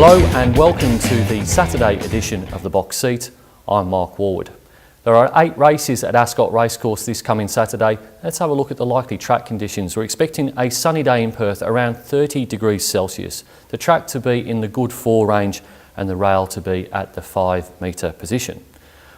Hello and welcome to the Saturday edition of The Box Seat. I'm Mark Warwood. There are 8 races at Ascot Racecourse this coming Saturday. Let's have a look at the likely track conditions. We're expecting a sunny day in Perth, around 30 degrees Celsius. The track to be in the good 4 range and the rail to be at the 5 metre position.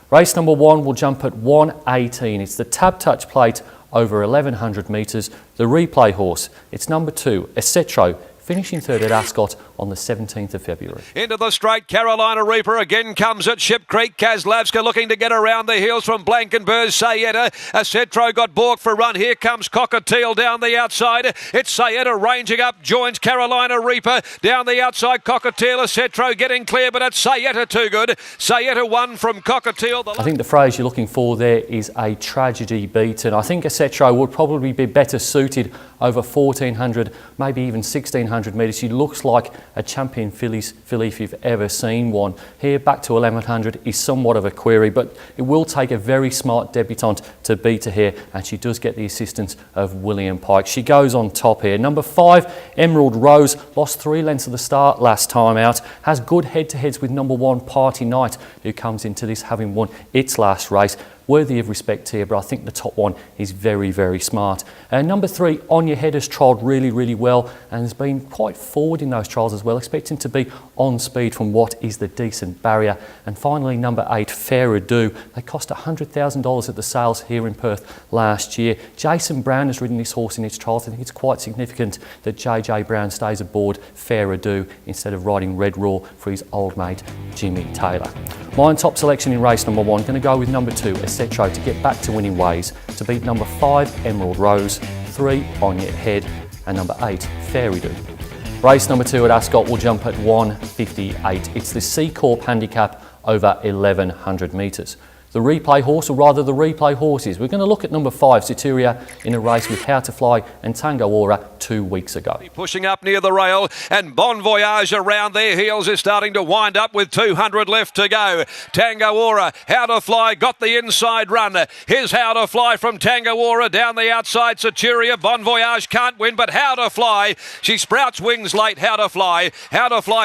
Race number 1 will jump at 1:18. It's the TABtouch plate over 1100 metres. The replay horse, it's number 2, Acetro, finishing third at Ascot on the 17th of February. Into the straight, Carolina Reaper again comes at Ship Creek. Kazlavska looking to get around the heels from Blankenburg. Sayetta, Acetro got balked for a run. Here comes Cockatiel down the outside. It's Sayetta ranging up, joins Carolina Reaper. Down the outside, Cockatiel, Acetro getting clear, but it's Sayetta too good. Sayetta won from Cockatiel. I think the phrase you're looking for there is a tragedy beaten. I think Acetro would probably be better suited over 1400, maybe even 1600 metres. She looks like a champion filly if you've ever seen one. Here back to 1100 is somewhat of a query, but it will take a very smart debutante to beat her here, and she does get the assistance of William Pike. She goes on top here. Number 5, Emerald Rose, lost 3 lengths at the start last time out, has good head-to-heads with number 1, Party Night, who comes into this having won its last race. Worthy of respect here, but I think the top one is very, very smart. Number 3, On Your Head, has trialled really well and has been quite forward in those trials as well, expecting to be on speed from what is the decent barrier. And finally, number 8, Fair Ado. They cost $100,000 at the sales here in Perth last year. Jason Brown has ridden this horse in its trials. I think it's quite significant that JJ Brown stays aboard Fair Ado instead of riding Red Raw for his old mate Jimmy Taylor. My top selection in race number 1, going to go with number 2, Acetro, to get back to winning ways, to beat number 5, Emerald Rose, 3, On Your Head, and number 8, Fair Ado. Race number 2 at Ascot will jump at 1:58. It's the C Corp handicap over 1100 metres. The replay horse, or rather the replay horses. We're going to look at number 5, Cituria, in a race with How to Fly and Tango Aura 2 weeks ago. Pushing up near the rail, and Bon Voyage around their heels is starting to wind up with 200 left to go. Tango Aura, How to Fly, got the inside run. Here's How to Fly from Tango Aura down the outside. Cituria, Bon Voyage can't win, but How to Fly, she sprouts wings late. How to Fly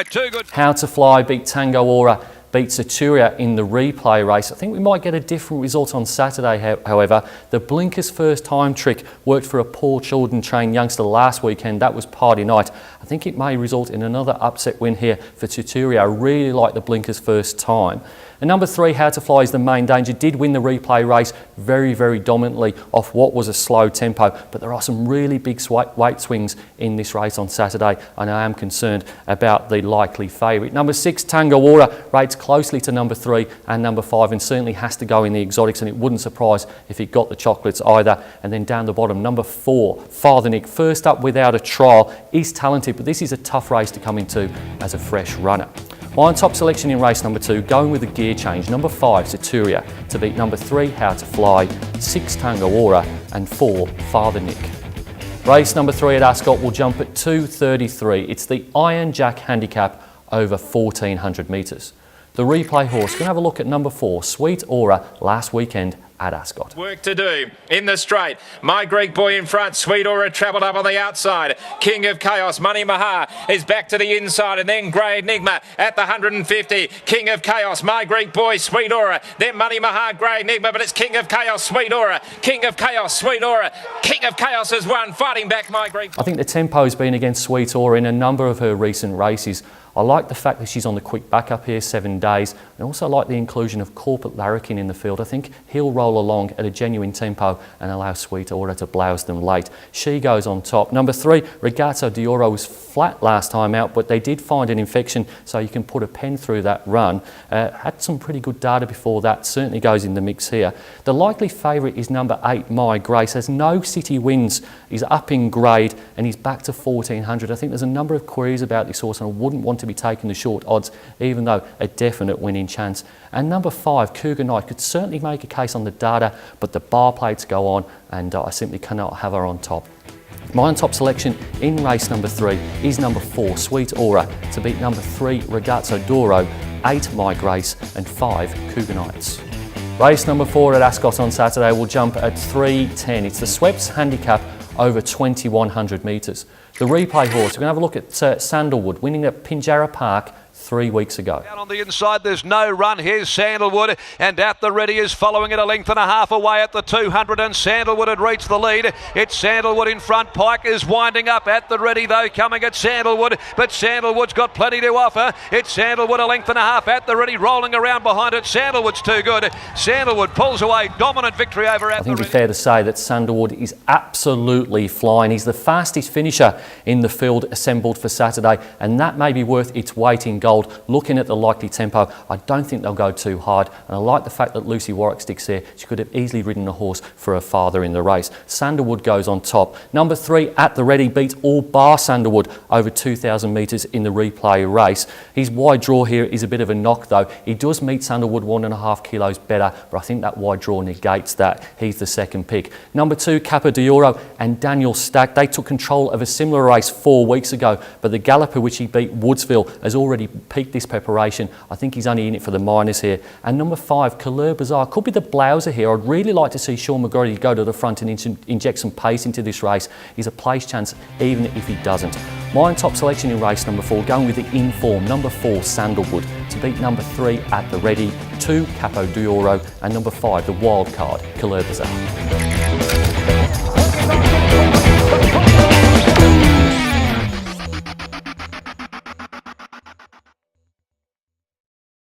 too good. How to Fly beat Tango Aura, beats Cituria in the replay race. I think we might get a different result on Saturday, however. The Blinkers first time trick worked for a Paul Childen trained youngster last weekend. That was Party Night. I think it may result in another upset win here for Cituria. I really like the Blinkers first time. And number 3, How to Fly, is the main danger. Did win the replay race very dominantly off what was a slow tempo, but there are some really big weight swings in this race on Saturday, and I am concerned about the likely favourite. Number 6, Tango Aura, rates closely to number 3 and number 5, and certainly has to go in the exotics, and it wouldn't surprise if it got the chocolates either. And then down the bottom, number 4, Father Nick, first up without a trial, is talented, but this is a tough race to come into as a fresh runner. My top selection in race number 2, going with a gear change, number 5, Cituria, to beat number 3, How to Fly, 6, Tango Aura, and 4, Father Nick. Race number 3 at Ascot will jump at 2:33. It's the Iron Jack handicap over 1400 metres. The replay horse, can have a look at number 4, Sweet Aura, last weekend at Ascot. Work to do in the straight. My Greek Boy in front. Sweet Aura travelled up on the outside. King of Chaos, Money Maha, is back to the inside, and then Grey Enigma at the 150. King of Chaos, My Greek Boy, Sweet Aura. Then Money Maha, Grey Enigma, but it's King of Chaos, Sweet Aura. King of Chaos, Sweet Aura. King of Chaos has won, fighting back My Greek Boy. I think the tempo's been against Sweet Aura in a number of her recent races. I like the fact that she's on the quick backup here, 7 days, and also like the inclusion of Corporate Larrikin in the field. I think he'll roll along at a genuine tempo and allow Sweet Aura to blouse them late. She goes on top. Number 3, Ragazzo d'Oro, was flat last time out, but they did find an infection, so you can put a pen through that run. Had some pretty good data before that, certainly goes in the mix here. The likely favourite is number 8, My Grace. Has no city wins, he's up in grade, and he's back to 1400. I think there's a number of queries about this horse, and I wouldn't want to be taking the short odds, even though a definite winning chance. And number 5, Cougar Knight, could certainly make a case on the data, but the bar plates go on, and I simply cannot have her on top. My top selection in race number 3 is number 4, Sweet Aura, to beat number 3, Ragazzo d'Oro, 8, My Grace, and 5, Cougar Knights. Race number 4 at Ascot on Saturday will jump at 3:10. It's the Sweps handicap over 2100 metres. The replay horse, we're going to have a look at Sandalwood, winning at Pinjarra Park 3 weeks ago. Down on the inside, there's no run. Here's Sandalwood, and At the Ready is following it a length and a half away at the 200, and Sandalwood had reached the lead. It's Sandalwood in front. Pike is winding up. At the Ready, though, coming at Sandalwood, but Sandalwood's got plenty to offer. It's Sandalwood a length and a half. At the Ready rolling around behind it. Sandalwood's too good. Sandalwood pulls away. Dominant victory over At the Ready. I think it's fair to say that Sandalwood is absolutely flying. He's the fastest finisher in the field assembled for Saturday, and that may be worth its weight in gold. Looking at the likely tempo, I don't think they'll go too hard, and I like the fact that Lucy Warwick sticks there. She could have easily ridden a horse for her father in the race. Sandalwood goes on top. Number 3, At the Ready, beats all bar Sandalwood over 2,000 metres in the replay race. His wide draw here is a bit of a knock though. He does meet Sandalwood 1.5 kilos better, but I think that wide draw negates that. He's the second pick. Number 2, Capo d'Oro and Daniel Stack. They took control of a similar race 4 weeks ago, but the galloper which he beat, Woodsville, has already peaked this preparation. I think he's only in it for the minors here. And number 5, Couleur Bazaar, could be the blouser here. I'd really like to see Sean McGorry go to the front and inject some pace into this race. He's a place chance even if he doesn't. My top selection in race number 4, going with the in-form, number 4, Sandalwood, to beat number 3, At the Ready, 2, Capo d'Oro, and number 5, the wild card, Couleur Bazaar.